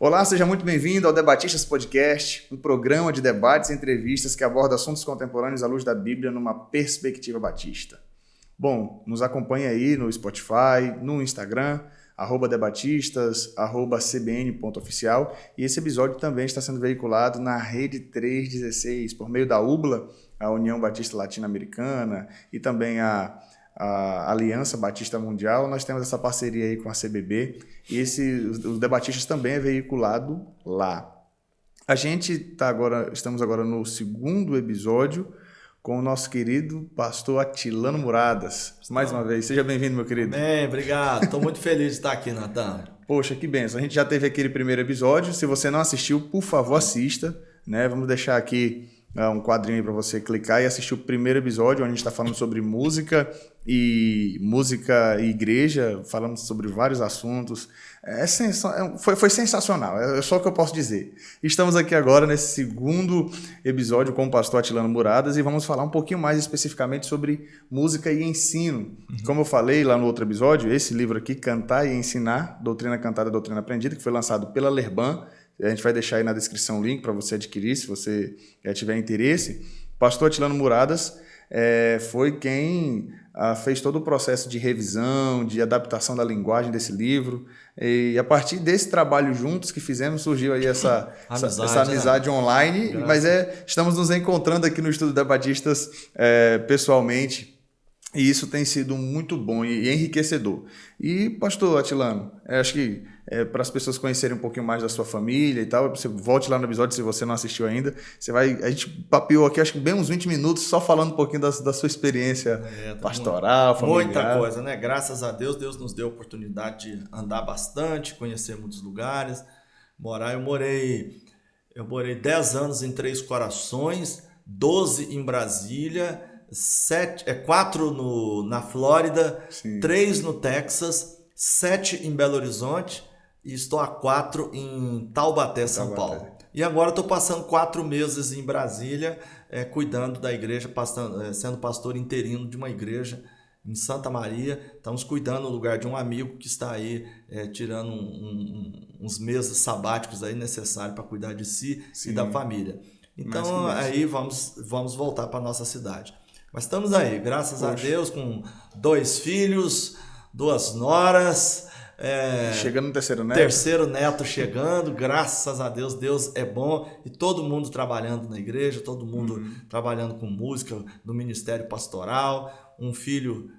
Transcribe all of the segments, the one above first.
Olá, seja muito bem-vindo ao Debatistas Podcast, um programa de debates e entrevistas que aborda assuntos contemporâneos à luz da Bíblia numa perspectiva batista. Bom, nos acompanhe aí no Spotify, no Instagram, @debatistas, @cbn.oficial, e esse episódio também está sendo veiculado na Rede 316, por meio da UBLA, a União Batista Latino-Americana, e também a Aliança Batista Mundial. Nós temos essa parceria aí com a CBB, e os Debatistas também é veiculado lá. Estamos agora no segundo episódio com o nosso querido pastor Atilano Muradas. Mais uma vez, seja bem-vindo, meu querido. Bem, obrigado. Estou muito feliz de estar aqui, Natan. Poxa, que bênção. A gente já teve aquele primeiro episódio. Se você não assistiu, por favor, assista, né? Vamos deixar aqui um quadrinho aí para você clicar e assistir o primeiro episódio, onde a gente está falando sobre música e igreja, falando sobre vários assuntos. Foi sensacional, é só o que eu posso dizer. Estamos aqui agora nesse segundo episódio com o pastor Atilano Muradas e vamos falar um pouquinho mais especificamente sobre música e ensino. Como eu falei lá no outro episódio, esse livro aqui, Cantar e Ensinar, Doutrina Cantada, Doutrina Aprendida, que foi lançado pela Lerban. A gente vai deixar aí na descrição o link para você adquirir, se você tiver interesse. Pastor Atilano Muradas foi quem fez todo o processo de revisão, de adaptação da linguagem desse livro. E a partir desse trabalho juntos que fizemos, surgiu aí essa amizade online. Mas estamos nos encontrando aqui no Estúdio Debatistas pessoalmente. E isso tem sido muito bom e enriquecedor. E, pastor Atilano, acho que para as pessoas conhecerem um pouquinho mais da sua família e tal, você volte lá no episódio se você não assistiu ainda. A gente papeou aqui, acho que bem uns 20 minutos, só falando um pouquinho da sua experiência pastoral, familiar. Muita coisa, né? Graças a Deus, Deus nos deu a oportunidade de andar bastante, conhecer muitos lugares, morar. Eu morei 10 anos em Três Corações, 12 em Brasília, 4 na Flórida, sim, 3 no Texas, 7 em Belo Horizonte e estou há 4 em Taubaté, São Paulo. E agora estou passando 4 meses em Brasília, cuidando da igreja, sendo pastor interino de uma igreja em Santa Maria. Estamos cuidando no lugar de um amigo que está aí tirando uns meses sabáticos aí necessários para cuidar de si, sim, e da família. Então aí vamos voltar para a nossa cidade. Mas estamos aí, graças a Deus, com 2 filhos, 2 noras. Chegando no terceiro neto. Terceiro neto chegando, graças a Deus, Deus é bom. E todo mundo trabalhando na igreja, todo mundo trabalhando com música, no ministério pastoral. Um filho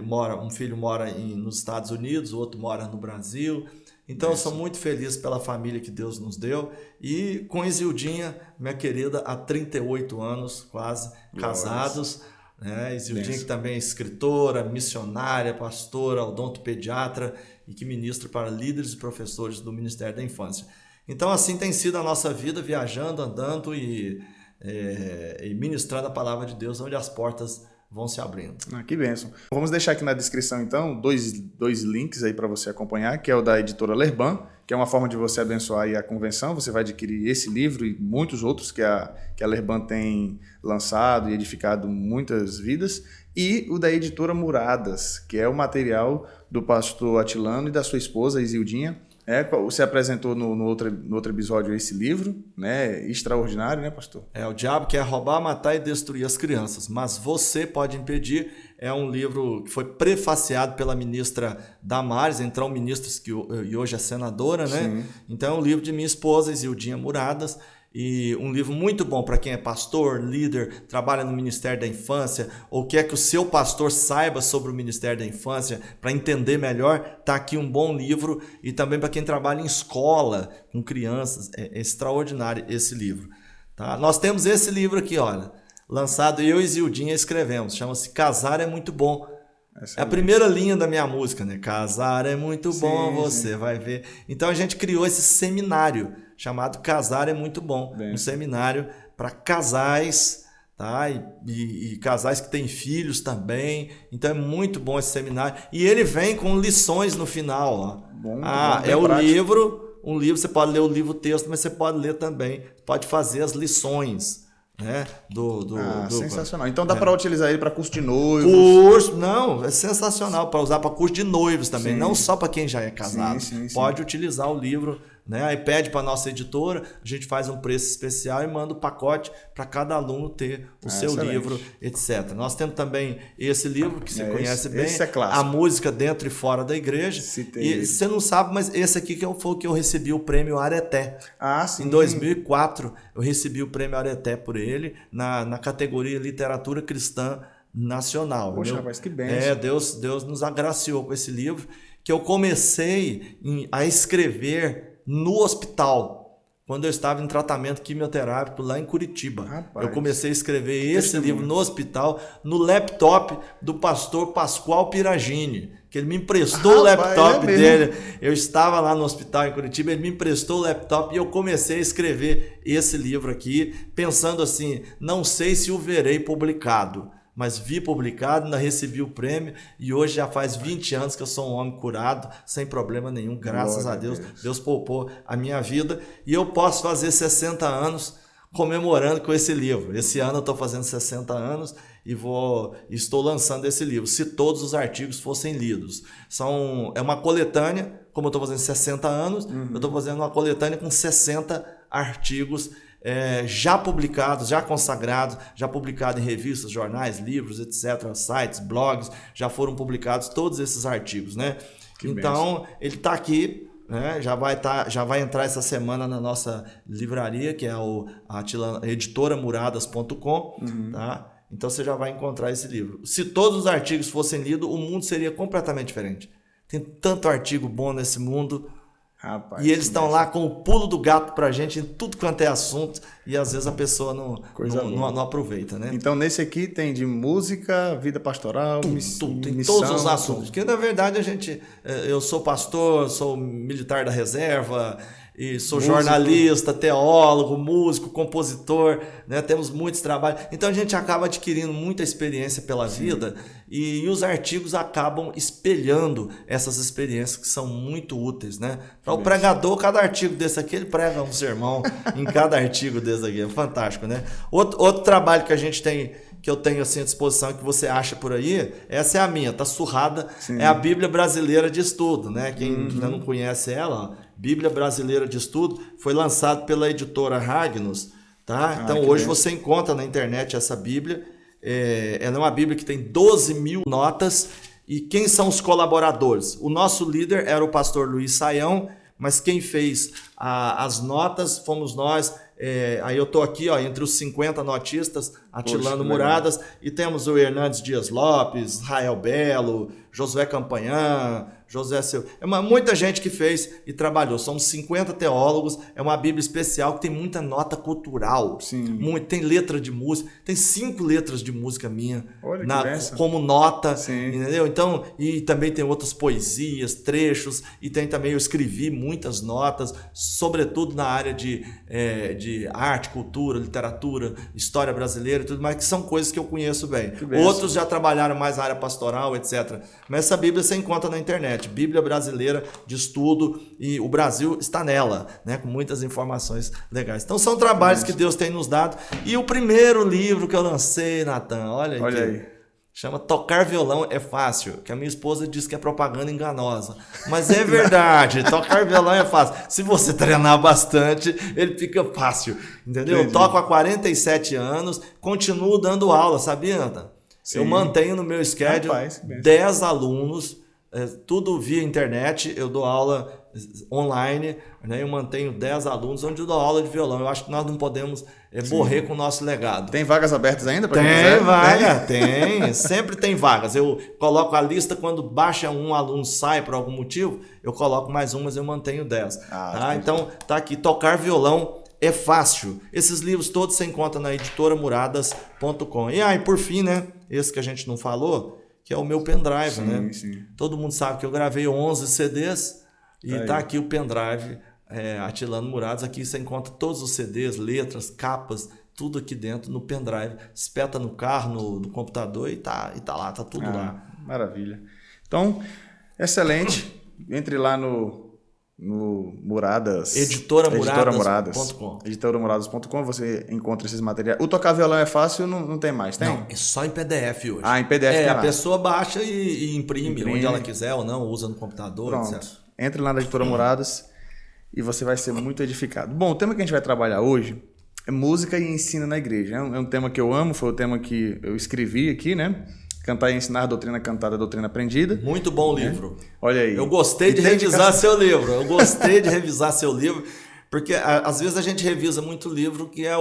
mora nos Estados Unidos, o outro mora no Brasil. Então, eu sou muito feliz pela família que Deus nos deu. E com Isildinha, minha querida, há 38 anos quase, casados. Isildinha, que também é escritora, missionária, pastora, odontopediatra e que ministra para líderes e professores do Ministério da Infância. Então, assim tem sido a nossa vida, viajando, andando e ministrando a palavra de Deus, onde as portas vão se abrindo. Que bênção. Vamos deixar aqui na descrição, então, dois links aí para você acompanhar, que é o da editora Lerban, que é uma forma de você abençoar aí a convenção. Você vai adquirir esse livro e muitos outros que a Lerban tem lançado e edificado muitas vidas. E o da editora Muradas, que é o material do pastor Atilano e da sua esposa, Isildinha. Você apresentou no outro episódio esse livro, né? Extraordinário, né, pastor? O diabo quer roubar, matar e destruir as crianças, mas você pode impedir. É um livro que foi prefaciado pela ministra Damares, então ministra e hoje é senadora, né? Sim. Então é um livro de minha esposa, Isildinha Muradas, e um livro muito bom para quem é pastor, líder, trabalha no Ministério da Infância, ou quer que o seu pastor saiba sobre o Ministério da Infância para entender melhor. Está aqui um bom livro. E também para quem trabalha em escola com crianças, é extraordinário esse livro. Tá? Nós temos esse livro aqui, olha, lançado, eu e Zildinha escrevemos, chama-se Casar é Muito Bom. É a primeira linha da minha música, né? Casar é muito bom, você vai ver. Então a gente criou esse seminário chamado Casar é Muito Bom. Um seminário para casais, tá? E casais que têm filhos também. Então é muito bom esse seminário. E ele vem com lições no final, ó. Bom, um livro, você pode ler o livro texto, mas você pode ler também, pode fazer as lições. Né? Sensacional. Então dá para utilizar ele para curso de noivos? Não, é sensacional para usar para curso de noivos também, não só para quem já é casado. Sim. Pode utilizar o livro né? Aí pede para nossa editora, a gente faz um preço especial e manda o pacote para cada aluno ter o seu excelente. Livro, etc. Nós temos também esse livro que você conhece bem, esse é clássico. A Música Dentro e Fora da Igreja. E você não sabe, mas esse aqui foi o que eu recebi o prêmio Areté. Sim. Em 2004 eu recebi o prêmio Areté por ele na categoria Literatura Cristã Nacional. Poxa, rapaz, que bênção. Deus nos agraciou com esse livro, que eu comecei a escrever no hospital, quando eu estava em tratamento quimioterápico lá em Curitiba. Rapaz, eu comecei a escrever esse livro no hospital, no laptop do pastor Pascoal Piragini, que ele me emprestou o laptop dele. Eu estava lá no hospital em Curitiba, ele me emprestou o laptop e eu comecei a escrever esse livro aqui, pensando assim, não sei se o verei publicado, mas vi publicado, ainda recebi o prêmio e hoje já faz 20 anos que eu sou um homem curado, sem problema nenhum, graças a Deus. Deus poupou a minha vida e eu posso fazer 60 anos comemorando com esse livro. Esse ano eu estou fazendo 60 anos e estou lançando esse livro, se todos os artigos fossem lidos. É uma coletânea, como eu estou fazendo 60 anos, eu estou fazendo uma coletânea com 60 artigos já publicados, já consagrados, já publicados em revistas, jornais, livros, etc., sites, blogs, já foram publicados todos esses artigos, né? Então, ele está aqui, né? Já vai entrar essa semana na nossa livraria, que é a editoramuradas.com, tá? Então você já vai encontrar esse livro. Se todos os artigos fossem lidos, o mundo seria completamente diferente. Tem tanto artigo bom nesse mundo. Rapaz, e eles estão lá com o pulo do gato pra gente em tudo quanto é assunto e às vezes a pessoa não aproveita, né? Então nesse aqui tem de música, vida pastoral, tudo, tem missão, todos os assuntos. Porque na verdade eu sou pastor, sou militar da reserva, e sou jornalista, teólogo, músico, compositor, né? Temos muitos trabalhos. Então a gente acaba adquirindo muita experiência pela vida e os artigos acabam espelhando essas experiências que são muito úteis, né? Para o pregador, cada artigo desse aqui, ele prega um sermão em cada artigo desse aqui. É fantástico, né? Outro trabalho que a gente tem, que eu tenho assim à disposição, que você acha por aí, essa é a minha, tá surrada, é a Bíblia Brasileira de Estudo, né? Quem ainda não conhece ela, ó, Bíblia Brasileira de Estudo, foi lançado pela editora Ragnos, tá? Então hoje você encontra na internet essa Bíblia, ela é uma Bíblia que tem 12.000 notas, e quem são os colaboradores? O nosso líder era o pastor Luiz Saião, mas quem fez as notas fomos nós. Aí eu estou aqui, ó, entre os 50 notistas, Atilano Muradas, e temos o Hernandes Dias Lopes, Israel Belo, Josué Campanhã, José Silva. Muita gente que fez e trabalhou. Somos 50 teólogos. É uma Bíblia especial que tem muita nota cultural. Tem letra de música. Tem 5 letras de música minha como nota. Entendeu? Então, e também tem outras poesias, trechos. E tem também, eu escrevi muitas notas, sobretudo na área de arte, cultura, literatura, história brasileira e tudo mais, que são coisas que eu conheço bem. Outros já trabalharam mais na área pastoral, etc. Mas essa Bíblia você encontra na internet. Bíblia Brasileira de Estudo, e o Brasil está nela, né, com muitas informações legais. Então são trabalhos que Deus tem nos dado. E o primeiro livro que eu lancei, Natan, olha aí. Chama Tocar Violão é Fácil, que a minha esposa diz que é propaganda enganosa. Mas é verdade, tocar violão é fácil. Se você treinar bastante, ele fica fácil, entendeu? Eu toco há 47 anos, continuo dando aula, sabia, Natan? Eu mantenho no meu schedule 10 alunos, tudo via internet, eu dou aula online, né? Eu mantenho 10 alunos onde eu dou aula de violão. Eu acho que nós não podemos morrer com o nosso legado. Tem vagas abertas ainda? Tem vaga, tem. Sempre tem vagas. Eu coloco a lista, quando baixa um aluno, sai por algum motivo, eu coloco mais um, mas eu mantenho 10. Tá? Então, tá aqui, Tocar Violão é Fácil. Esses livros todos você encontra na editoramuradas.com. E por fim, né, esse que a gente não falou, que é o meu pendrive, né? Todo mundo sabe que eu gravei 11 CDs e tá aqui o pendrive, Atilano Muradas. Aqui você encontra todos os CDs, letras, capas, tudo aqui dentro no pendrive. Espeta no carro, no computador e tá lá, tá tudo lá. Maravilha. Então, excelente. Entre lá no Muradas. Editoramuradas.com. Editoramuradas.com, você encontra esses materiais. O Tocar Violão é Fácil, não tem mais, tem? Não, é só em PDF hoje. Em PDF a pessoa baixa e imprime onde ela quiser ou não, usa no computador, etc. Entre lá na Editora Muradas e você vai ser muito edificado. Bom, o tema que a gente vai trabalhar hoje é música e ensino na igreja. É um tema que eu amo, foi o tema que eu escrevi aqui, né? Cantar e ensinar, doutrina cantada, doutrina aprendida. Muito bom livro. Olha aí. Eu gostei de revisar seu livro. Porque às vezes a gente revisa muito livro que é é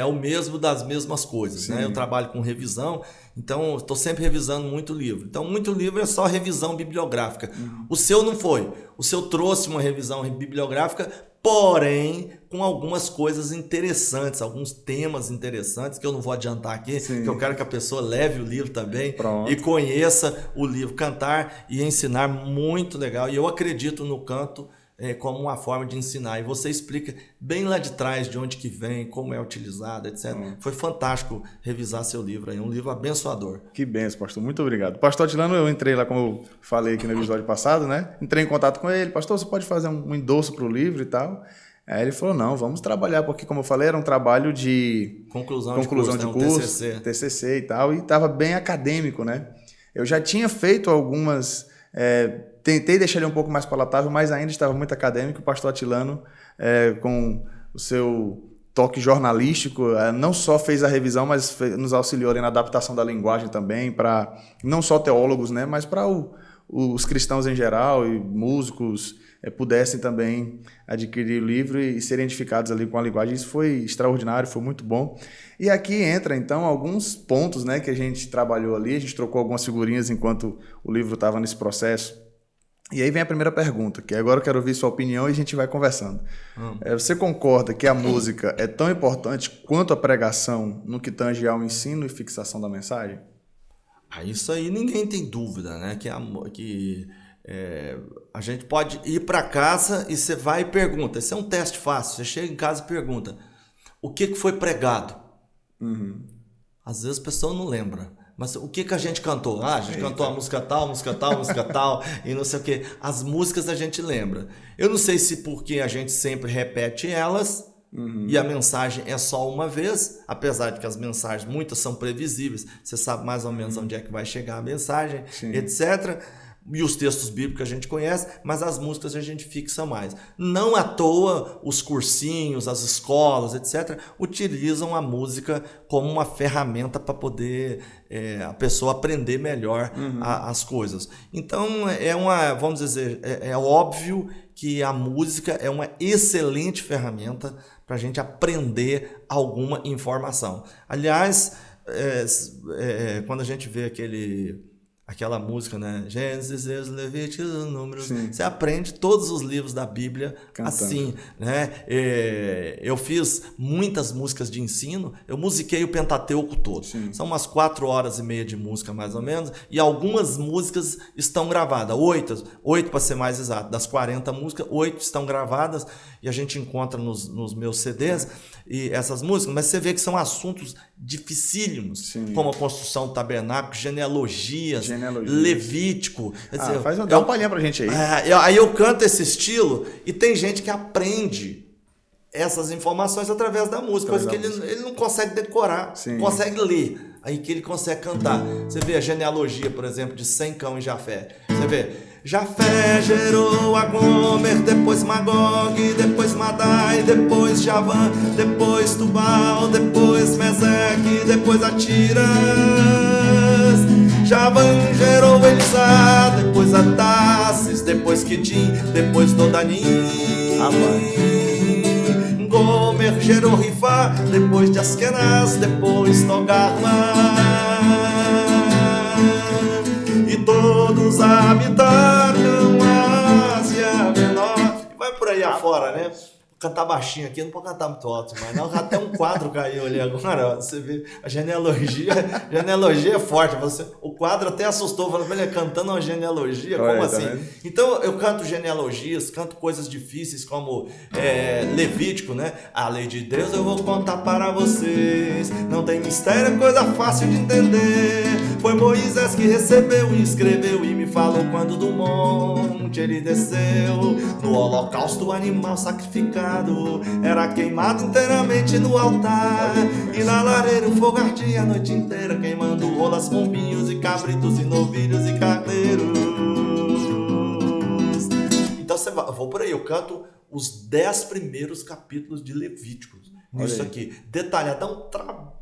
o mesmo das mesmas coisas, né? Eu trabalho com revisão, então estou sempre revisando muito livro. Então, muito livro é só revisão bibliográfica. O seu não foi. O seu trouxe uma revisão bibliográfica, porém com algumas coisas interessantes, alguns temas interessantes que eu não vou adiantar aqui, que eu quero que a pessoa leve o livro também e conheça o livro Cantar e Ensinar, muito legal. E eu acredito no canto como uma forma de ensinar, e você explica bem lá de trás de onde que vem, como é utilizado, etc. Foi fantástico revisar seu livro aí, um livro abençoador. Que benção, pastor, muito obrigado. Pastor Atilano, eu entrei lá, como eu falei aqui no episódio passado, né? Entrei em contato com ele, pastor, você pode fazer um endosso para o livro e tal? Aí ele falou, não, vamos trabalhar, porque como eu falei, era um trabalho de conclusão de curso, TCC e tal, e estava bem acadêmico, né? Eu já tinha feito algumas... tentei deixar ele um pouco mais palatável, mas ainda estava muito acadêmico. O pastor Atilano, com o seu toque jornalístico, não só fez a revisão, mas nos auxiliou ali na adaptação da linguagem também, para não só teólogos, né, mas para os cristãos em geral e músicos pudessem também adquirir o livro e serem edificados ali com a linguagem. Isso foi extraordinário, foi muito bom. E aqui entra, então, alguns pontos, né, que a gente trabalhou ali, a gente trocou algumas figurinhas enquanto o livro estava nesse processo. E aí vem a primeira pergunta, que agora eu quero ouvir sua opinião e a gente vai conversando. Você concorda que a música é tão importante quanto a pregação no que tange ao ensino e fixação da mensagem? Isso aí ninguém tem dúvida, né? Que a gente pode ir para casa e você vai e pergunta. Esse é um teste fácil. Você chega em casa e pergunta: o que foi pregado? Às vezes a pessoa não lembra. Mas o que a gente cantou? A gente cantou a música tal, e não sei o que. As músicas a gente lembra. Eu não sei se porque a gente sempre repete elas e a mensagem é só uma vez, apesar de que as mensagens, muitas são previsíveis. Você sabe mais ou menos onde é que vai chegar a mensagem, etc. E os textos bíblicos a gente conhece, mas as músicas a gente fixa mais. Não à toa os cursinhos, as escolas, etc., utilizam a música como uma ferramenta para poder a pessoa aprender melhor as coisas. Então, vamos dizer, é óbvio que a música é uma excelente ferramenta para a gente aprender alguma informação. Aliás, quando a gente vê aquela música, né? Gênesis, Êxodo, Levítico, Números. Você aprende todos os livros da Bíblia cantando. Assim, né? Eu fiz muitas músicas de ensino, eu musiquei o Pentateuco todo. São umas 4 horas e meia de música, mais ou menos, e algumas músicas estão gravadas. 8 para ser mais exato. Das 40 músicas, 8 estão gravadas, e a gente encontra nos meus CDs e essas músicas, mas você vê que são assuntos dificílimos, como a construção do tabernáculo, genealogias, Levítico. Dá uma palhinha pra gente aí. Aí eu canto esse estilo e tem gente que aprende essas informações através da música, coisa que ele não consegue decorar, não consegue ler. Aí que ele consegue cantar. Você vê a genealogia, por exemplo, de Sem, Cão e Jafé. Você vê: Jafé gerou a Gomer, depois Magog, depois Madai, depois Javã, depois Tubal, depois Meseque, depois Atiras. Javã gerou Elisá, depois Atasses, depois Quitim, depois Dodanim. Gomer gerou Rifá, depois de Askenaz, depois Togarmá. E todos habitaram a Ásia Menor. E vai por aí afora, né? Vou cantar baixinho aqui, não pode cantar muito alto, mas não, até um quadro caiu ali agora. Você vê, a genealogia é forte. O quadro até assustou, falando, ele cantando uma genealogia, como assim? Então eu canto genealogias, canto coisas difíceis como Levítico, né? A lei de Deus eu vou contar para vocês, não tem mistério, é coisa fácil de entender. Foi Moisés que recebeu e escreveu e me falou quando do monte ele desceu. No holocausto o animal sacrificado era queimado inteiramente no altar, e na lareira o fogo ardia a noite inteira, queimando rolas, pombinhos e cabritos e novilhos e carneiros. Então eu vou por aí, eu canto os 10 primeiros capítulos de Levíticos. Isso aqui. Detalhado, dá um trabalho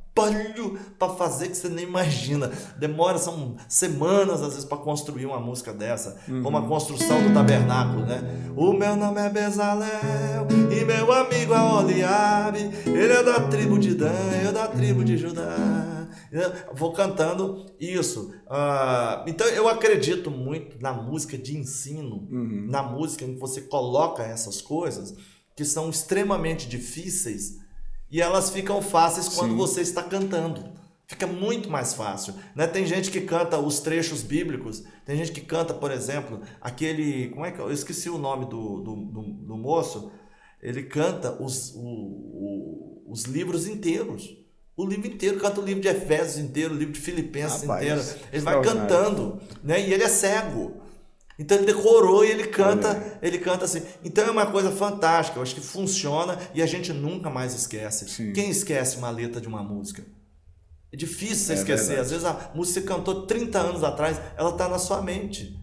para fazer que você nem imagina. São semanas às vezes para construir uma música dessa, como a construção do tabernáculo, né? O meu nome é Bezalel e meu amigo é Oliabe, ele é da tribo de Dan, eu da tribo de Judá. Eu vou cantando isso. Então eu acredito muito na música de ensino, na música em que você coloca essas coisas que são extremamente difíceis. E elas ficam fáceis quando você está cantando. Fica muito mais fácil, né? Tem gente que canta os trechos bíblicos. Tem gente que canta, por exemplo, aquele... Como é que eu esqueci o nome do moço? Ele canta os livros inteiros. O livro inteiro, canta o livro de Efésios inteiro, o livro de Filipenses inteiro. Ele vai cantando, né? E ele é cego. Então ele decorou e ele canta assim. Então é uma coisa fantástica, eu acho que funciona e a gente nunca mais esquece. Sim. Quem esquece uma letra de uma música? É difícil você esquecer. Verdade. Às vezes a música que você cantou 30 anos atrás, ela está na sua mente.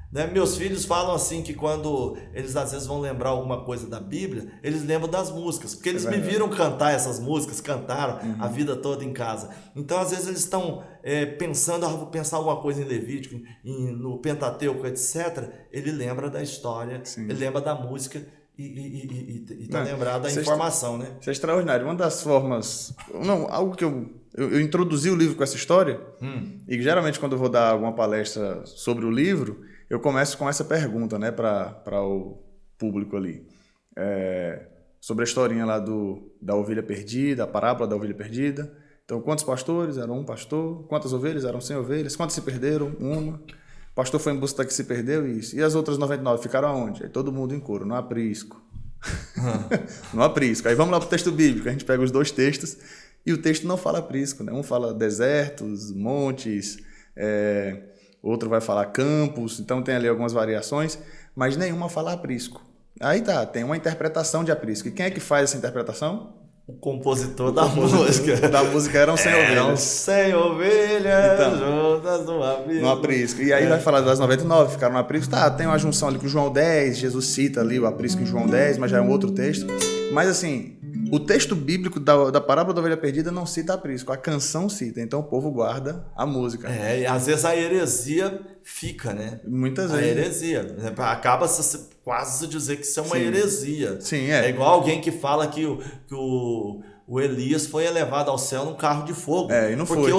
Né? Meus filhos falam assim que quando eles às vezes vão lembrar alguma coisa da Bíblia, eles lembram das músicas, porque eles me viram cantar essas músicas, cantaram a vida toda em casa. Então às vezes eles estão pensando, vou pensar alguma coisa em Levítico, no Pentateuco, etc. Ele lembra da história, ele lembra da música e está lembrado da informação, né? Isso é extraordinário. Uma das formas... algo que eu introduzi o livro com essa história, e geralmente quando eu vou dar alguma palestra sobre o livro, eu começo com essa pergunta, né, para o público ali. Sobre a historinha lá da ovelha perdida, a parábola da ovelha perdida. Então, quantos pastores? Era um pastor. Quantas ovelhas? Eram 100 ovelhas. Quantas se perderam? Uma. O pastor foi em busca da que se perdeu, isso. E as outras 99 ficaram aonde? Aí todo mundo em coro, no aprisco. No aprisco. Aí vamos lá para o texto bíblico. A gente pega os dois textos e o texto não fala aprisco, né? Um fala desertos, montes, outro vai falar campos, então tem ali algumas variações, mas nenhuma fala aprisco. Aí tem uma interpretação de aprisco. E quem é que faz essa interpretação? O compositor da música. Da música eram 100 ovelhas. Eram 100 ovelhas juntas no aprisco. E aí vai falar das 99, ficaram no aprisco. Tem uma junção ali com João 10, Jesus cita ali o aprisco em João 10, mas já é um outro texto. Mas assim, o texto bíblico da parábola da ovelha perdida não cita aprisco, a canção cita, então o povo guarda a música. E às vezes a heresia fica, né? Muitas vezes. A heresia. Acaba quase se dizer que isso é uma heresia. Sim, é igual alguém que fala que o Elias foi elevado ao céu num carro de fogo. E não porque foi.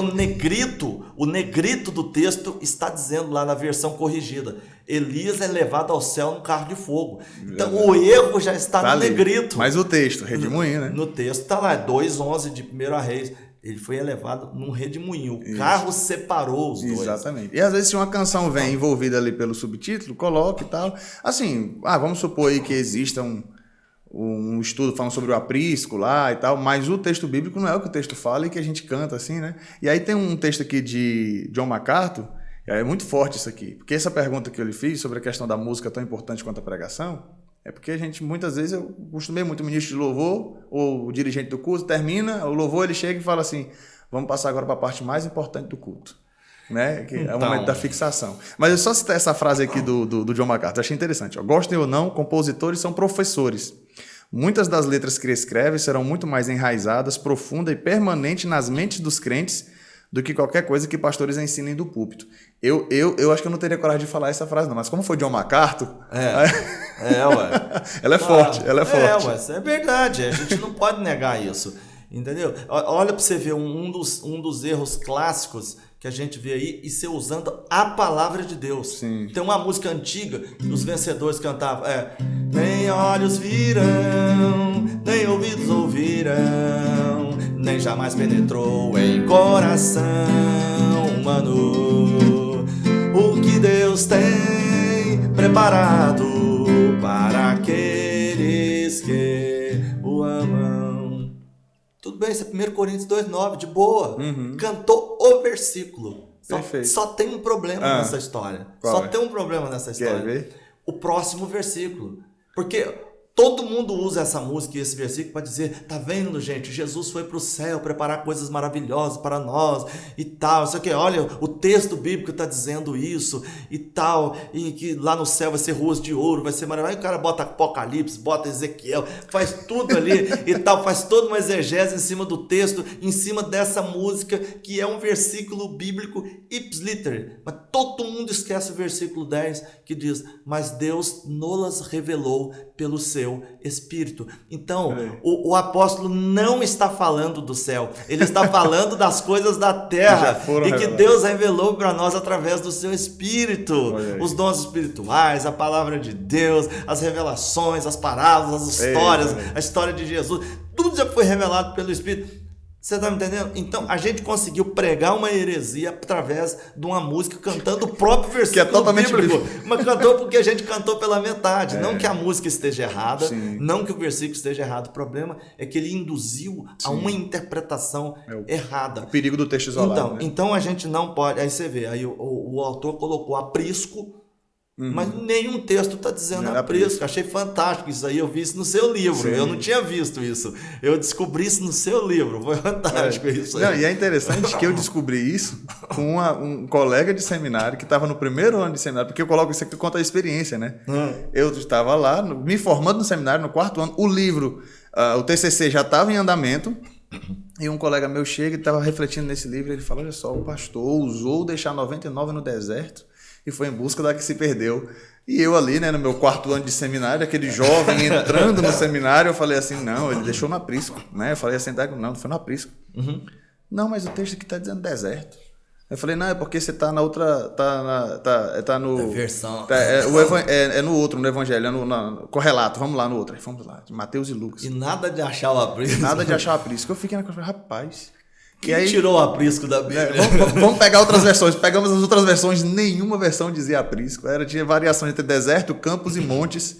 o negrito do texto está dizendo lá na versão corrigida: Elias é levado ao céu num carro de fogo. Então o erro já está no ali. Negrito. Mas o texto, redemoinho, né? No texto está lá, 2:11 de 1 Reis. Ele foi elevado num redemoinho. O carro separou os dois. Exatamente. E às vezes se uma canção vem envolvida ali pelo subtítulo, coloca e tal. Assim, vamos supor aí que exista um estudo falando sobre o aprisco lá e tal, mas o texto bíblico não é o que o texto fala e que a gente canta assim, né? E aí tem um texto aqui de John MacArthur, é muito forte isso aqui, porque essa pergunta que eu lhe fiz sobre a questão da música tão importante quanto a pregação, é porque a gente, muitas vezes, eu costumei muito o ministro de louvor, ou o dirigente do culto, termina o louvor, ele chega e fala assim, vamos passar agora para a parte mais importante do culto, né? Que é o momento da fixação. Mas eu só citar essa frase aqui do John MacArthur, achei interessante. Gostem ou não, compositores são professores. Muitas das letras que ele escreve serão muito mais enraizadas, profundas e permanentes nas mentes dos crentes do que qualquer coisa que pastores ensinem do púlpito. Eu acho que eu não teria coragem de falar essa frase, não. Mas como foi John MacArthur... Ué. ela é forte, ela é forte. Mas é verdade, a gente não pode negar isso. Entendeu? Olha para você ver um dos erros clássicos que a gente vê aí, e ser usando a palavra de Deus. Sim. Tem uma música antiga que os vencedores cantavam, nem olhos viram, nem ouvidos ouviram, nem jamais penetrou em coração humano o que Deus tem preparado para aqueles que o amam. Tudo bem, isso é 1 Coríntios 2:9, de boa. Cantou o versículo. Só tem um problema nessa história. Qual Tem um problema nessa história. Quer ver? O próximo versículo. Porque Todo mundo usa essa música e esse versículo para dizer, tá vendo, gente, Jesus foi para o céu preparar coisas maravilhosas para nós e tal, só que olha, o texto bíblico está dizendo isso e tal, e que lá no céu vai ser ruas de ouro, vai ser maravilhoso. Aí o cara bota Apocalipse, bota Ezequiel, faz tudo ali e tal, faz toda uma exegese em cima do texto, em cima dessa música, que é um versículo bíblico ipsiliter, mas todo mundo esquece o versículo 10, que diz, mas Deus nos revelou pelo seu Espírito. Então, o apóstolo não está falando do céu, ele está falando das coisas da terra e que Deus revelou para nós através do seu Espírito, os dons espirituais, a palavra de Deus, as revelações, as parábolas, as histórias, a história de Jesus, tudo já foi revelado pelo Espírito. Você está me entendendo? Então, a gente conseguiu pregar uma heresia através de uma música cantando o próprio versículo que é totalmente bíblico. Mas cantou porque a gente cantou pela metade. Não que a música esteja errada, não que o versículo esteja errado. O problema é que ele induziu a uma interpretação errada. O perigo do texto isolado. Então a gente não pode... Aí você vê, aí o autor colocou aprisco, mas nenhum texto está dizendo aprisco. Achei fantástico isso aí, eu vi isso no seu livro. Eu não tinha visto isso. Eu descobri isso no seu livro. Foi fantástico isso aí. Não, e é interessante que eu descobri isso com um colega de seminário que estava no primeiro ano de seminário, porque eu coloco isso aqui por conta da experiência, né? Eu estava lá, me formando no seminário, no 4º ano, o livro, o TCC já estava em andamento, e um colega meu chega e estava refletindo nesse livro, e ele fala, olha só, o pastor ousou deixar 99 no deserto, e foi em busca da que se perdeu. E eu ali, né, no meu 4º ano de seminário, aquele jovem entrando no seminário, eu falei assim, não, ele deixou no aprisco, né? Eu falei assim, não foi no aprisco. Não, mas o texto aqui está dizendo deserto. Eu falei, não, é porque você está na outra, tá no... versão. É no outro, no evangelho, é no correlato, vamos lá no outro. Aí fomos lá, de Mateus e Lucas. E nada de achar o aprisco. Nada de achar o aprisco. Eu fiquei na coisa, rapaz... Quem aí, tirou o aprisco da Bíblia? Vamos pegar outras versões. Pegamos as outras versões, nenhuma versão dizia aprisco. Tinha variações entre deserto, campos e montes.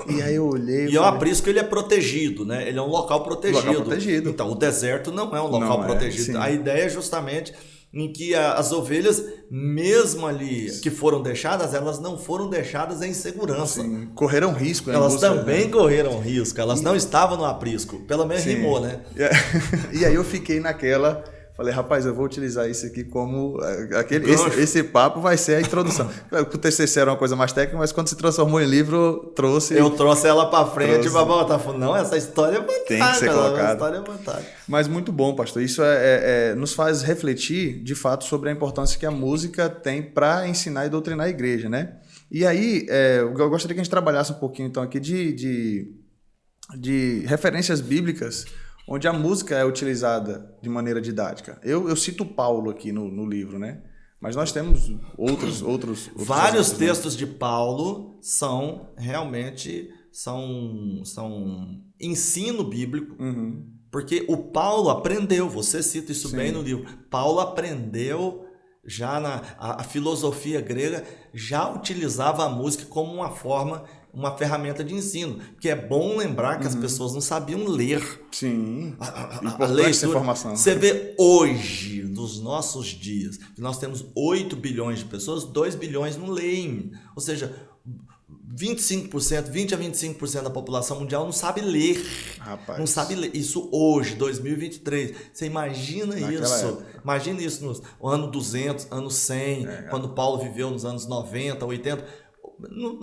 E aí eu olhei... E o aprisco, ele é protegido, né? Ele é um local protegido. Então, o deserto não é um local protegido. A ideia é justamente em que as ovelhas, mesmo ali que foram deixadas, elas não foram deixadas em segurança. Sim. Correram risco. Elas também correram risco. Elas não estavam no aprisco. Pelo menos rimou, né? E aí eu fiquei naquela... Falei, rapaz, eu vou utilizar isso aqui como... Esse papo vai ser a introdução. O TCC era uma coisa mais técnica, mas quando se transformou em livro, Eu trouxe ela para frente para botar. Não, essa história é fantástica. Tem que ser colocada. Essa história é fantástica. Mas muito bom, pastor. Isso nos faz refletir, de fato, sobre a importância que a música tem para ensinar e doutrinar a igreja, né? E aí, eu gostaria que a gente trabalhasse um pouquinho, então, aqui de referências bíblicas onde a música é utilizada de maneira didática. Eu cito Paulo aqui no livro, né? Mas nós temos outros vários textos, né? De Paulo são realmente ensino bíblico, porque o Paulo aprendeu, você cita isso bem no livro, Paulo aprendeu já a filosofia grega, já utilizava a música como uma ferramenta de ensino, que é bom lembrar que as pessoas não sabiam ler. Sim, a leitura, essa informação. Você vê hoje, nos nossos dias, que nós temos 8 bilhões de pessoas, 2 bilhões não leem. Ou seja, 25%, 20 a 25% da população mundial não sabe ler. Rapaz. Não sabe ler. Isso hoje, 2023. Você imagina isso? Época. Imagina isso no ano 200, ano 100, quando Paulo viveu nos anos 90, 80...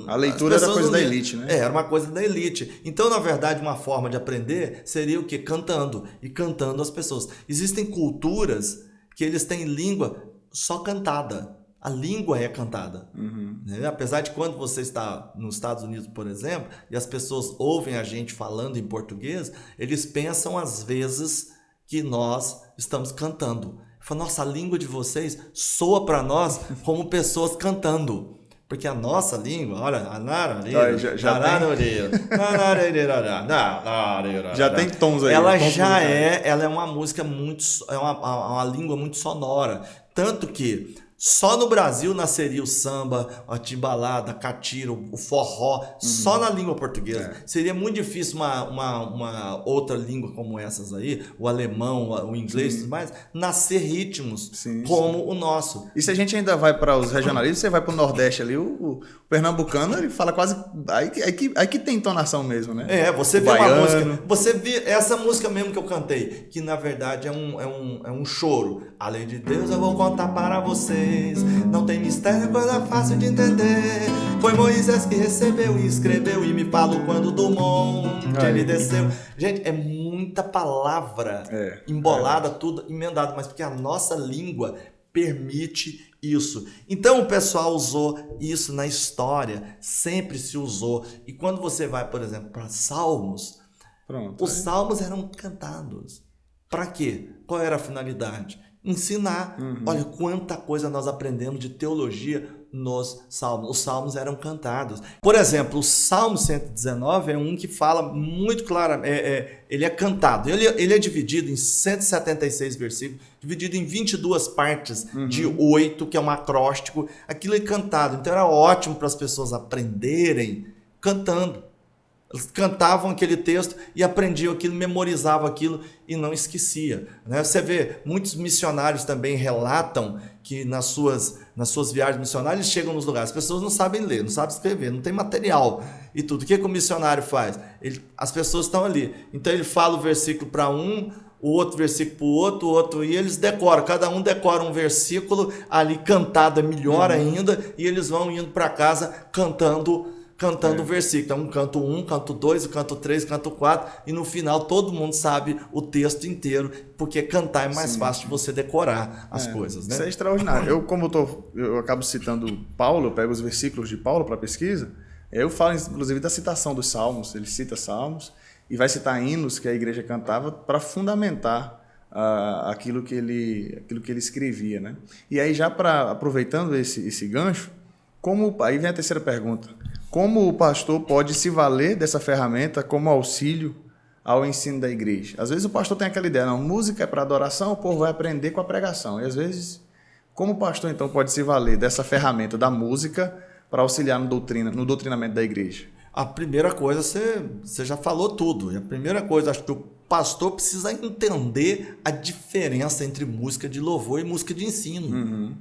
A leitura era coisa da elite, né? Era uma coisa da elite. Então, na verdade, uma forma de aprender seria o quê? Cantando. E cantando as pessoas. Existem culturas que eles têm língua só cantada. A língua é cantada. Né? Apesar de quando você está nos Estados Unidos, por exemplo, e as pessoas ouvem a gente falando em português, eles pensam às vezes que nós estamos cantando. Falam, nossa, a língua de vocês soa para nós como pessoas cantando. Porque a nossa língua, olha, já tem tons aí. Ela é uma música muito, é uma língua muito sonora. Tanto que Só no Brasil nasceria o samba, a timbalada, a catira, o forró, só na língua portuguesa. Seria muito difícil uma outra língua como essas aí, o alemão, o inglês e tudo mais, nascer ritmos como o nosso. E se a gente ainda vai para os regionalistas, você vai para o Nordeste ali, o pernambucano, ele fala quase... Aí que tem entonação mesmo, né? Você vê uma música... Você vê essa música mesmo que eu cantei, que na verdade é um choro. Além de Deus, eu vou contar para vocês. Não tem mistério, coisa fácil de entender. Foi Moisés que recebeu e escreveu, e me falou quando do monte ele desceu. Gente, é muita palavra embolada, tudo emendado, mas porque a nossa língua permite isso. Então o pessoal usou isso na história, sempre se usou. E quando você vai, por exemplo, para Salmos, os salmos eram cantados. Para quê? Qual era a finalidade? Ensinar. Olha quanta coisa nós aprendemos de teologia nos salmos. Os salmos eram cantados. Por exemplo, o Salmo 119 é um que fala muito claramente, ele é cantado. Ele é dividido em 176 versículos, dividido em 22 partes de 8, que é um acróstico. Aquilo é cantado. Então era ótimo para as pessoas aprenderem cantando. Eles cantavam aquele texto e aprendiam aquilo, memorizavam aquilo e não esquecia. Né? Você vê, muitos missionários também relatam que nas suas viagens missionárias eles chegam nos lugares, as pessoas não sabem ler, não sabem escrever, não tem material e tudo. O que o missionário faz? As pessoas estão ali. Então ele fala o versículo para um, o outro versículo para o outro, e eles decoram, cada um decora um versículo ali cantado, é melhor ainda, e eles vão indo para casa cantando o versículo. Então, canto 1, canto 2, canto 3, canto 4, e no final todo mundo sabe o texto inteiro, porque cantar é mais fácil de você decorar as coisas, né? Isso é extraordinário. Eu acabo citando Paulo, eu pego os versículos de Paulo para pesquisa, eu falo inclusive da citação dos salmos, ele cita salmos e vai citar hinos que a igreja cantava para fundamentar aquilo que ele escrevia, né? E aí já aproveitando esse gancho, aí vem a terceira pergunta. Como o pastor pode se valer dessa ferramenta como auxílio ao ensino da igreja? Às vezes o pastor tem aquela ideia, não, música é para adoração, o povo vai aprender com a pregação. E às vezes, como o pastor então pode se valer dessa ferramenta da música para auxiliar no doutrinamento da igreja? A primeira coisa, você já falou tudo. E a primeira coisa, acho que o pastor precisa entender a diferença entre música de louvor e música de ensino.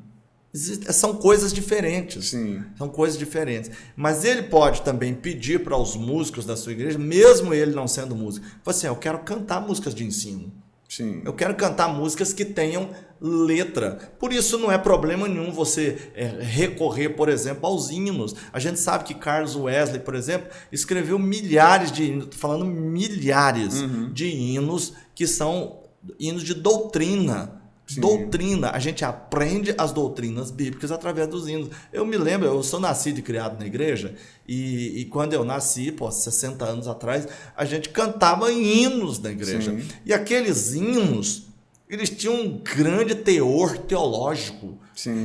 São coisas diferentes. São coisas diferentes. Mas ele pode também pedir para os músicos da sua igreja, mesmo ele não sendo músico, falar assim, eu quero cantar músicas de ensino. Eu quero cantar músicas que tenham letra. Por isso não é problema nenhum você recorrer, por exemplo, aos hinos. A gente sabe que Carlos Wesley, por exemplo, escreveu milhares de hinos, estou falando milhares de hinos que são hinos de doutrina. Doutrina, a gente aprende as doutrinas bíblicas através dos hinos. Eu me lembro, eu sou nascido e criado na igreja, e quando eu nasci, 60 anos atrás, a gente cantava hinos na igreja. E aqueles hinos, eles tinham um grande teor teológico.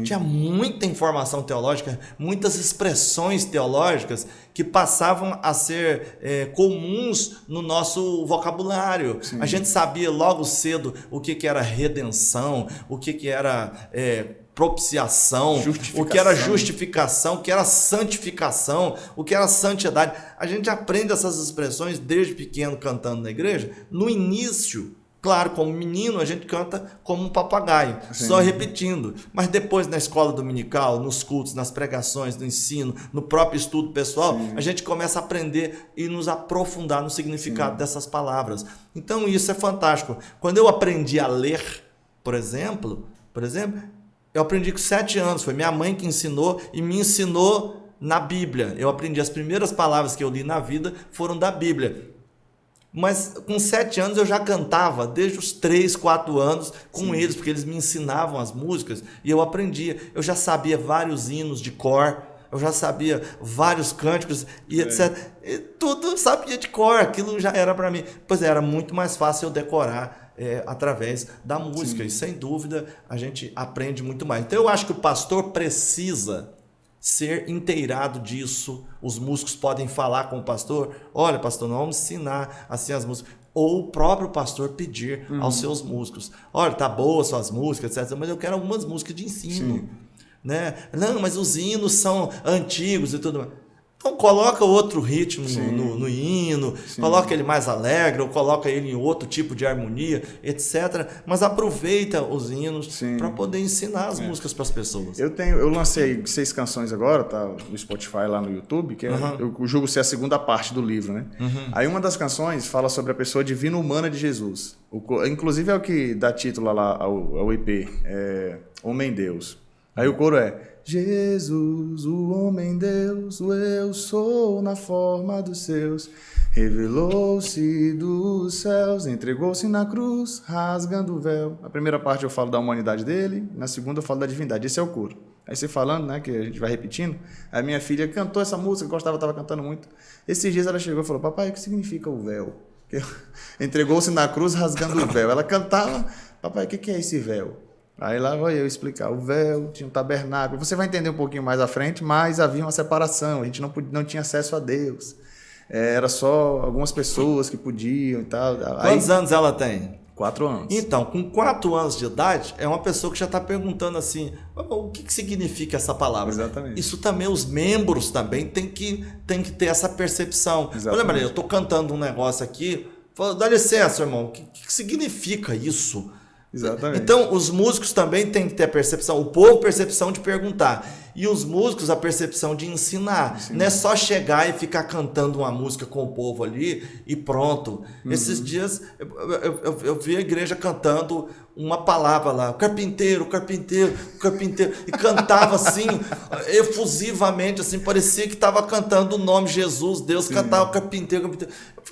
Tinha muita informação teológica, muitas expressões teológicas que passavam a ser comuns no nosso vocabulário. A gente sabia logo cedo o que era redenção, o que era propiciação, o que era justificação, o que era santificação, o que era santidade. A gente aprende essas expressões desde pequeno cantando na igreja. No início, claro, como menino, a gente canta como um papagaio, só repetindo. Mas depois, na escola dominical, nos cultos, nas pregações, no ensino, no próprio estudo pessoal, a gente começa a aprender e nos aprofundar no significado dessas palavras. Então, isso é fantástico. Quando eu aprendi a ler, por exemplo, eu aprendi com 7 anos. Foi minha mãe que ensinou e me ensinou na Bíblia. Eu aprendi as primeiras palavras que eu li na vida foram da Bíblia. Mas com 7 anos eu já cantava, desde os 3, 4 anos com eles, porque eles me ensinavam as músicas e eu aprendia. Eu já sabia vários hinos de cor, eu já sabia vários cânticos e etc. E tudo sabia de cor, aquilo já era para mim. Pois era muito mais fácil eu decorar através da música. E sem dúvida a gente aprende muito mais. Então eu acho que o pastor precisa ser inteirado disso. Os músicos podem falar com o pastor, olha pastor, nós vamos ensinar assim as músicas, ou o próprio pastor pedir aos seus músicos, olha, tá boa suas músicas, etc, mas eu quero algumas músicas de ensino. né? Não, mas os hinos são antigos e tudo mais. Então coloca outro ritmo no hino, coloca ele mais alegre, ou coloca ele em outro tipo de harmonia, etc. Mas aproveita os hinos para poder ensinar as músicas para as pessoas. Eu lancei 6 canções agora, tá no Spotify, lá no YouTube, que eu julgo ser a segunda parte do livro, né? Aí uma das canções fala sobre a pessoa divina humana de Jesus. Inclusive é o que dá título lá ao EP, Homem Deus. Aí o coro é: Jesus, o homem Deus, o eu sou na forma dos seus, revelou-se dos céus, entregou-se na cruz, rasgando o véu. Na primeira parte eu falo da humanidade dele, na segunda eu falo da divindade. Esse é o coro. Aí você falando, né, que a gente vai repetindo, a minha filha cantou essa música, gostava, estava cantando muito. Esses dias ela chegou e falou: papai, o que significa o véu? Entregou-se na cruz, rasgando o véu. Ela cantava: papai, o que é esse véu? Aí lá vou eu explicar. O véu, tinha um tabernáculo. Você vai entender um pouquinho mais à frente, mas havia uma separação. A gente não tinha acesso a Deus. Era só algumas pessoas que podiam e tal. Quantos anos ela tem? 4 anos. Então, com 4 anos de idade, é uma pessoa que já está perguntando assim: o que significa essa palavra? Exatamente. Isso também, os membros também tem que ter essa percepção. Olha, Maria, eu estou cantando um negócio aqui. Falo, dá licença, irmão, o que significa isso? Exatamente. Então, os músicos também têm que ter a percepção, o povo percepção de perguntar, e os músicos a percepção de ensinar. Não é só chegar e ficar cantando uma música com o povo ali e pronto. Esses dias eu vi a igreja cantando uma palavra lá: carpinteiro, carpinteiro, carpinteiro, e cantava assim, efusivamente, assim, parecia que estava cantando o nome Jesus, Deus. Cantava carpinteiro, carpinteiro. Eu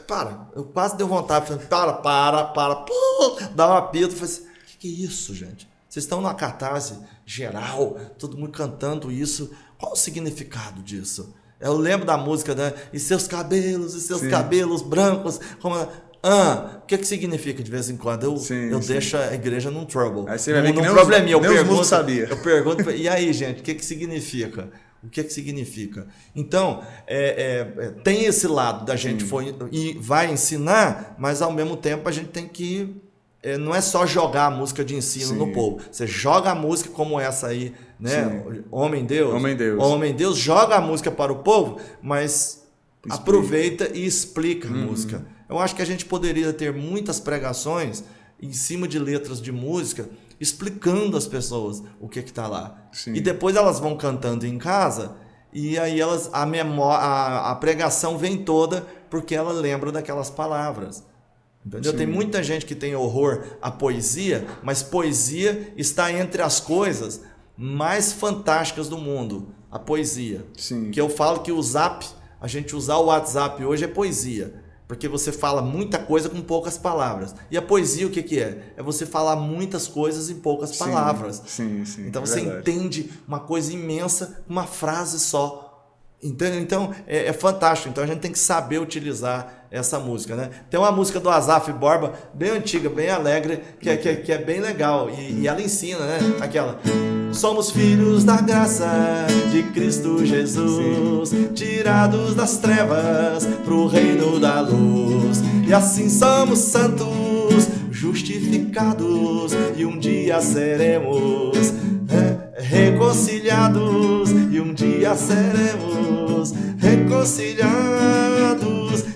falei: eu quase deu vontade, falei: para, dá uma pita. Eu falei assim: que é isso, gente? Vocês estão numa catarse geral, todo mundo cantando isso. Qual o significado disso? Eu lembro da música, né? E seus cabelos brancos. O que significa de vez em quando? Eu deixo a igreja num trouble. Aí você vai ver que num probleminha. Eu pergunto, e aí, gente, o que significa? O que significa? Então, tem esse lado da gente vai ensinar, mas ao mesmo tempo a gente tem que... não é só jogar a música de ensino no povo. Você joga a música como essa aí, né? Homem Deus, joga a música para o povo, mas aproveita e explica a música. Eu acho que a gente poderia ter muitas pregações em cima de letras de música, explicando às pessoas o que está lá. E depois elas vão cantando em casa, e aí a pregação vem toda porque ela lembra daquelas palavras. Entendeu? Tem muita gente que tem horror à poesia, mas poesia está entre as coisas mais fantásticas do mundo. A poesia. Que eu falo que a gente usar o WhatsApp hoje é poesia. Porque você fala muita coisa com poucas palavras. E a poesia o que é? É você falar muitas coisas em poucas palavras. Então você entende uma coisa imensa com uma frase só. Então é fantástico. Então a gente tem que saber utilizar essa música, né? Tem uma música do Asaf Borba, bem antiga, bem alegre, que é bem legal. E ela ensina, né? Aquela: somos filhos da graça de Cristo Jesus, tirados das trevas pro reino da luz. E assim somos santos, justificados, e um dia seremos reconciliados, e um dia seremos reconciliados.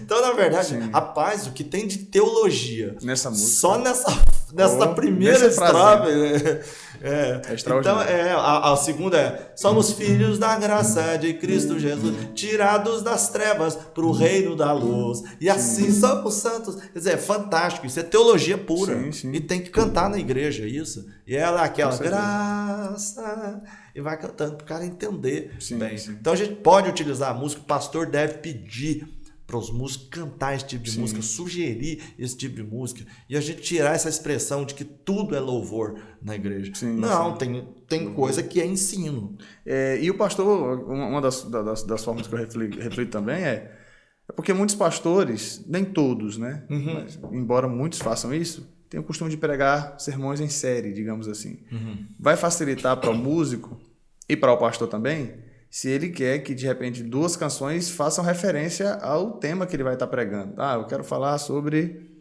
Então, na verdade, rapaz, o que tem de teologia nessa música, só nessa primeira estrofe, então a segunda é: somos filhos da graça de Cristo Jesus, tirados das trevas para o reino da luz, e assim somos santos. Quer dizer, é fantástico, isso é teologia pura. E tem que cantar na igreja isso. E ela é aquela graça, e vai cantando para o cara entender bem. Então a gente pode utilizar a música, o pastor deve pedir para os músicos cantar esse tipo de música, sugerir esse tipo de música, e a gente tirar essa expressão de que tudo é louvor na igreja. Tem coisa que é ensino. E o pastor, uma das formas que eu reflito também é porque muitos pastores, nem todos, né? Mas, embora muitos façam isso, têm o costume de pregar sermões em série, digamos assim. Vai facilitar para o músico e para o pastor também, se ele quer que, de repente, 2 canções façam referência ao tema que ele vai estar pregando. Eu quero falar sobre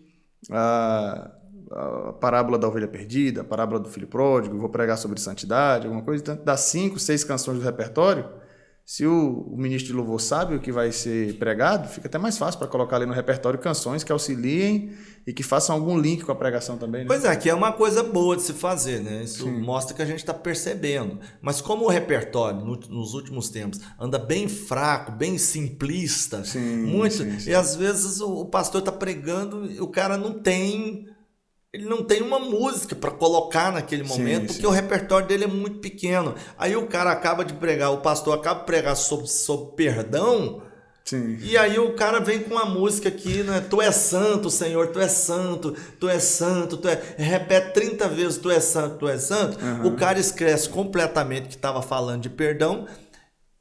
a parábola da ovelha perdida, a parábola do filho pródigo, vou pregar sobre santidade, alguma coisa, então dá 5, 6 canções do repertório. Se o ministro de louvor sabe o que vai ser pregado, fica até mais fácil para colocar ali no repertório canções que auxiliem e que façam algum link com a pregação também. Né? Pois é, que é uma coisa boa de se fazer, né? Isso mostra que a gente está percebendo. Mas como o repertório, nos últimos tempos, anda bem fraco, bem simplista, e às vezes o pastor está pregando e o cara não tem uma música para colocar naquele momento, porque o repertório dele é muito pequeno. Aí o cara acaba de pregar, o pastor acaba de pregar sobre perdão, e aí o cara vem com uma música aqui, né? Tu és santo, Senhor, tu és santo, tu és santo, repete 30 vezes, tu és santo, tu és santo. O cara esquece completamente que estava falando de perdão,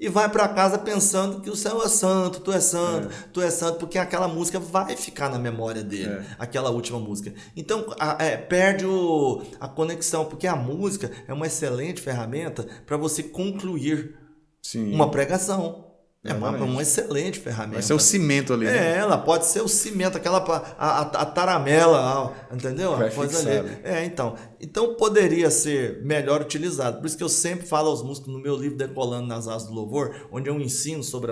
e vai para casa pensando que o Senhor é santo, tu és santo, tu és santo, porque aquela música vai ficar na memória dele, aquela última música. Então, perde a conexão, porque a música é uma excelente ferramenta para você concluir uma pregação. É uma excelente ferramenta. Vai ser o cimento ali. Né? Ela pode ser o cimento, a taramela, entendeu? Vai coisa fixar, ali. Então poderia ser melhor utilizado. Por isso que eu sempre falo aos músicos no meu livro Decolando nas Asas do Louvor, onde eu ensino sobre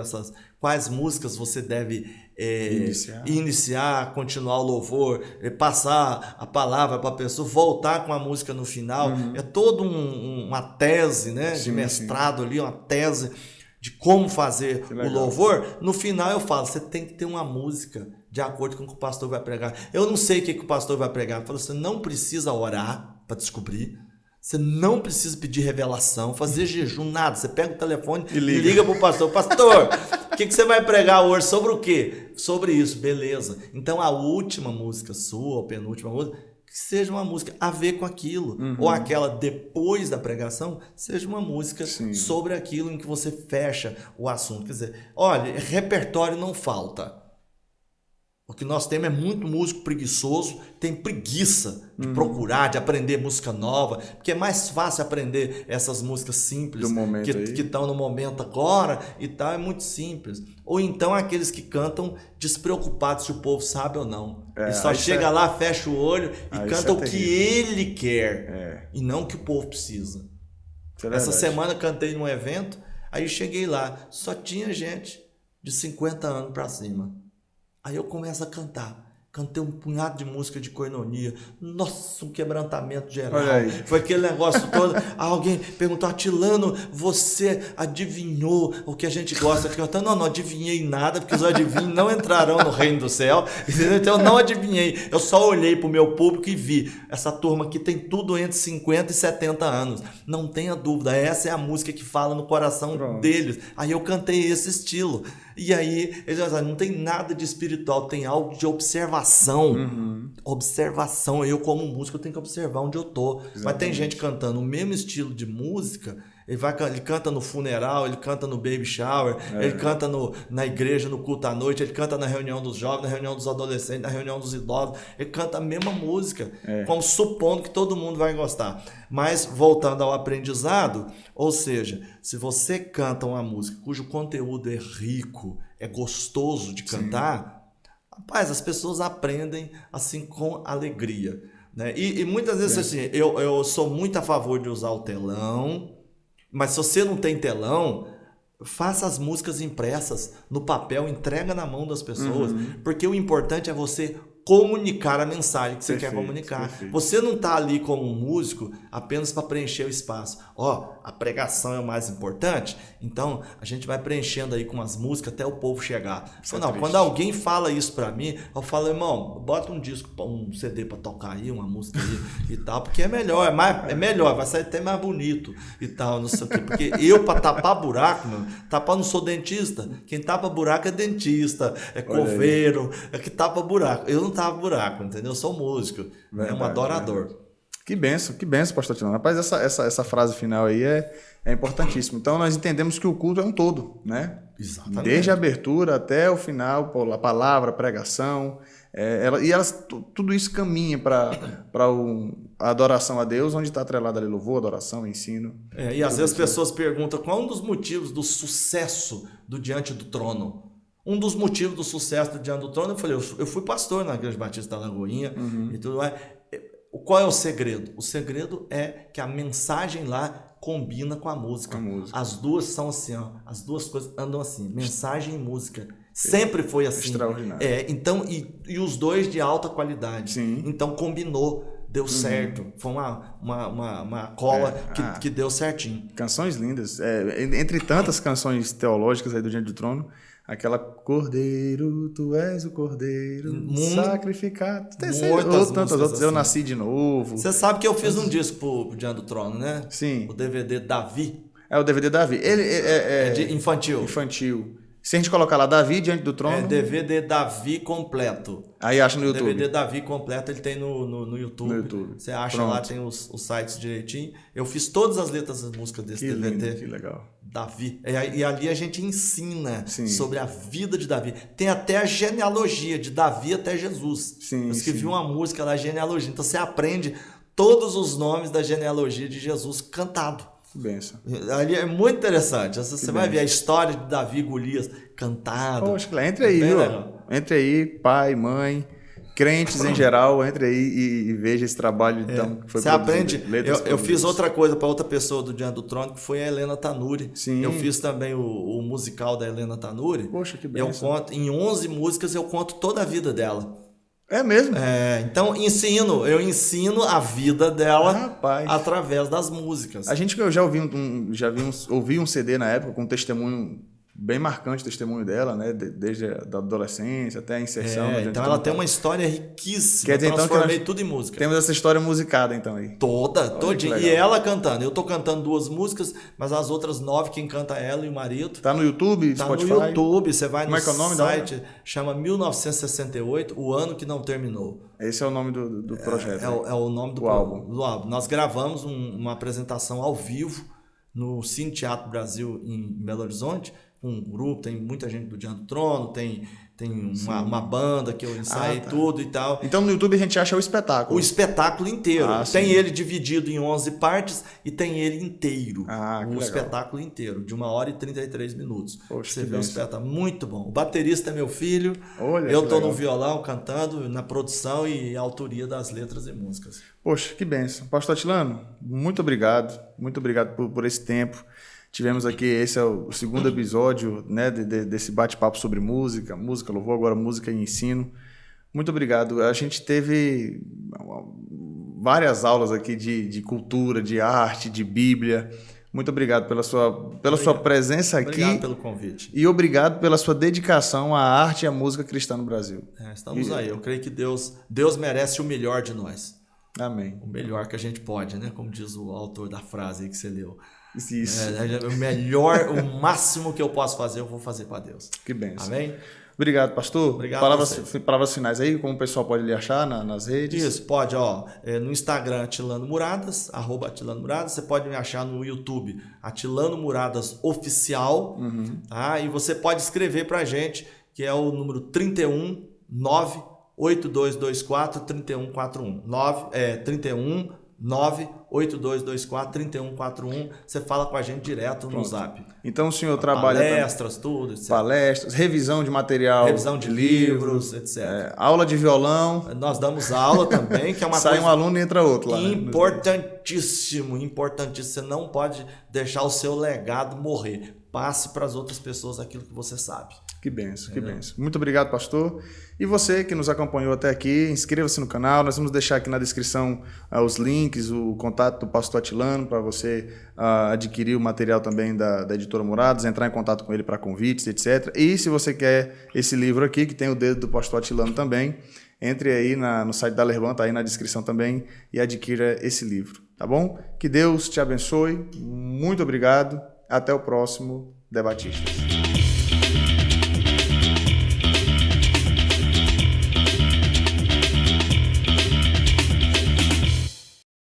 quais músicas você deve iniciar, continuar o louvor, passar a palavra para a pessoa, voltar com a música no final. É toda uma tese, né, de mestrado ali, uma tese de como fazer o louvor. No final eu falo, você tem que ter uma música de acordo com o que o pastor vai pregar. Eu não sei o que o pastor vai pregar. Eu falo, você não precisa orar para descobrir. Você não precisa pedir revelação, fazer jejum, nada. Você pega o telefone e liga para o pastor. Pastor, o que você vai pregar hoje? Sobre o quê? Sobre isso, beleza. Então a última música sua, a penúltima música, que seja uma música a ver com aquilo, ou aquela depois da pregação, seja uma música sobre aquilo em que você fecha o assunto. Quer dizer, olha, repertório não falta. O que nós temos é muito músico preguiçoso, tem preguiça de procurar, de aprender música nova, porque é mais fácil aprender essas músicas simples que estão no momento agora e tal, é muito simples. Ou então aqueles que cantam despreocupados se o povo sabe ou não. Ele só chega lá, fecha o olho e canta o que ele quer e não o que o povo precisa. Essa semana cantei num evento, aí cheguei lá, só tinha gente de 50 anos para cima. Aí eu começo a cantar. Cantei um punhado de música de coinonia. Nossa, um quebrantamento geral. Foi aquele negócio todo. Alguém perguntou, Atilano, você adivinhou o que a gente gosta de cantar? Não adivinhei nada, porque os adivinhos não entrarão no reino do céu. Então eu não adivinhei. Eu só olhei para o meu público e vi. Essa turma aqui tem tudo entre 50 e 70 anos. Não tenha dúvida, essa é a música que fala no coração deles. Aí eu cantei esse estilo. E aí, eles dizem, não tem nada de espiritual, tem algo de observação. Observação. Eu, como músico, eu tenho que observar onde eu tô. Exatamente. Mas tem gente cantando o mesmo estilo de música, ele canta no funeral, ele canta no baby shower, ele canta na igreja, no culto à noite, ele canta na reunião dos jovens, na reunião dos adolescentes, na reunião dos idosos. Ele canta a mesma música, como supondo que todo mundo vai gostar. Mas, voltando ao aprendizado, ou seja, se você canta uma música cujo conteúdo é rico, é gostoso de cantar, rapaz, as pessoas aprendem assim com alegria. Né? E muitas vezes assim, eu sou muito a favor de usar o telão, mas se você não tem telão, faça as músicas impressas no papel, entrega na mão das pessoas, porque o importante é você comunicar a mensagem que você quer comunicar. Você não está ali como um músico apenas para preencher o espaço. A pregação é o mais importante, então a gente vai preenchendo aí com umas músicas até o povo chegar. Quando alguém fala isso para mim, eu falo, irmão, bota um disco, um CD para tocar aí, uma música aí e tal, porque é melhor, é melhor, vai sair até mais bonito e tal, não sei o quê. Porque eu, para tapar buraco, não sou dentista. Quem tapa buraco é dentista, é coveiro, é que tapa buraco. Eu não tapo buraco, entendeu? Eu sou músico, é um adorador. Que benção, pastor Atilano. Rapaz, essa frase final aí é importantíssima. Então, nós entendemos que o culto é um todo, né? Exatamente. Desde a abertura até o final, a palavra, a pregação, tudo isso caminha para a adoração a Deus, onde está atrelado ali louvor, adoração, ensino. E às vezes as pessoas perguntam qual é um dos motivos do sucesso do Diante do Trono. Um dos motivos do sucesso do Diante do Trono, eu falei, eu fui pastor na Igreja Batista da Lagoinha e tudo mais. qual é o segredo? O segredo é que a mensagem lá combina com a música. As duas são assim, ó, as duas coisas andam assim, mensagem e música. Sempre foi assim. Extraordinário. Então, e os dois de alta qualidade. Sim. Então combinou, deu certo. Foi uma cola que deu certinho. Canções lindas. Entre tantas canções teológicas aí do Diante do Trono, aquela Cordeiro, tu és o Cordeiro sacrificado. Tem tantas outras. Assim. Eu nasci de novo. Você sabe que eu fiz um disco pro Diante do Trono, né? Sim. O DVD Davi. É o DVD Davi. Ele é de infantil. Infantil. Se a gente colocar lá Davi Diante do Trono... É DVD Davi completo. Aí acha no YouTube. DVD Davi completo, ele tem no YouTube. No YouTube. Você acha lá, tem os sites direitinho. Eu fiz todas as letras das músicas desse DVD. Lindo, que legal. Davi. E ali a gente ensina sobre a vida de Davi. Tem até a genealogia de Davi até Jesus. Eu escrevi uma música lá, genealogia. Então você aprende todos os nomes da genealogia de Jesus cantado. Que benção. Ali é muito interessante. Você vai ver a história de Davi e Golias cantado. Poxa, entre aí, viu? Entre aí, pai, mãe, crentes em geral, entre aí e veja esse trabalho então, que foi Você aprende. Eu fiz outra coisa para outra pessoa do Diante do Trono, que foi a Helena Tanuri. Sim. Eu fiz também o musical da Helena Tanuri. Poxa, que benção. Eu conto, em 11 músicas eu conto toda a vida dela. É mesmo? Então eu ensino a vida dela, rapaz, através das músicas. Eu já ouvi um CD na época com um testemunho bem marcante, testemunho dela, né? Desde a da adolescência até a inserção. Então ela tem uma história riquíssima. Quer dizer, transformei então, tudo em música. Temos essa história musicada então aí. Todinha. E ela cantando. Eu tô cantando 2 músicas, mas as outras 9 quem canta é ela e o marido. Tá no YouTube, Spotify? Tá no YouTube, você vai no Como é que é o nome site, chama 1968, o ano que não terminou. Esse é o nome do projeto. É o nome do álbum. Nós gravamos uma apresentação ao vivo no Cine Teatro Brasil em Belo Horizonte, um grupo, tem muita gente do Diante do Trono, tem uma banda que eu ensaiei tudo e tal. Então no YouTube a gente acha o espetáculo. O espetáculo inteiro. Tem ele dividido em 11 partes e tem ele inteiro. Um espetáculo inteiro, de 1h33 minutos. Poxa, você vê o espetáculo. Muito bom. O baterista é meu filho. Olha, eu tô no violão cantando, na produção e autoria das letras e músicas. Poxa, que bênção. Pastor Atilano, muito obrigado. Muito obrigado por esse tempo. Tivemos aqui, esse é o 2º episódio, né, desse bate-papo sobre música, louvor, agora música e ensino. Muito obrigado. A gente teve várias aulas aqui de cultura, de arte, de Bíblia. Muito obrigado pela sua presença aqui. Obrigado pelo convite. E obrigado pela sua dedicação à arte e à música cristã no Brasil. Estamos aí. Eu creio que Deus merece o melhor de nós. Amém. O melhor que a gente pode, né? Como diz o autor da frase aí que você leu. Isso. O melhor, o máximo que eu posso fazer, eu vou fazer para Deus. Que bênção. Amém? Obrigado, pastor. Obrigado. Palavras finais aí, como o pessoal pode lhe achar nas redes? Isso, pode, no Instagram, Atilano Muradas, @Atilano Muradas. Você pode me achar no YouTube, Atilano Muradas Oficial. Tá? E você pode escrever pra gente, que é o número 31 98224 3141. 31 98224-3141. Você fala com a gente direto no Zap. Então o senhor trabalha... Palestras, tudo, etc. Palestras, revisão de material. Revisão de livros, etc. Aula de violão. Nós damos aula também, que é uma Sai coisa... um aluno e entra outro lá. Importantíssimo, importantíssimo. Você não pode deixar o seu legado morrer. Passe para as outras pessoas aquilo que você sabe. Que benção, que benção. Muito obrigado, pastor. E você que nos acompanhou até aqui, inscreva-se no canal. Nós vamos deixar aqui na descrição os links, o contato do pastor Atilano, para você adquirir o material também da editora Muradas, entrar em contato com ele para convites, etc. E se você quer esse livro aqui, que tem o dedo do pastor Atilano também, entre aí no site da Lerban, tá aí na descrição também, e adquira esse livro, tá bom? Que Deus te abençoe. Muito obrigado. Até o próximo Debatistas.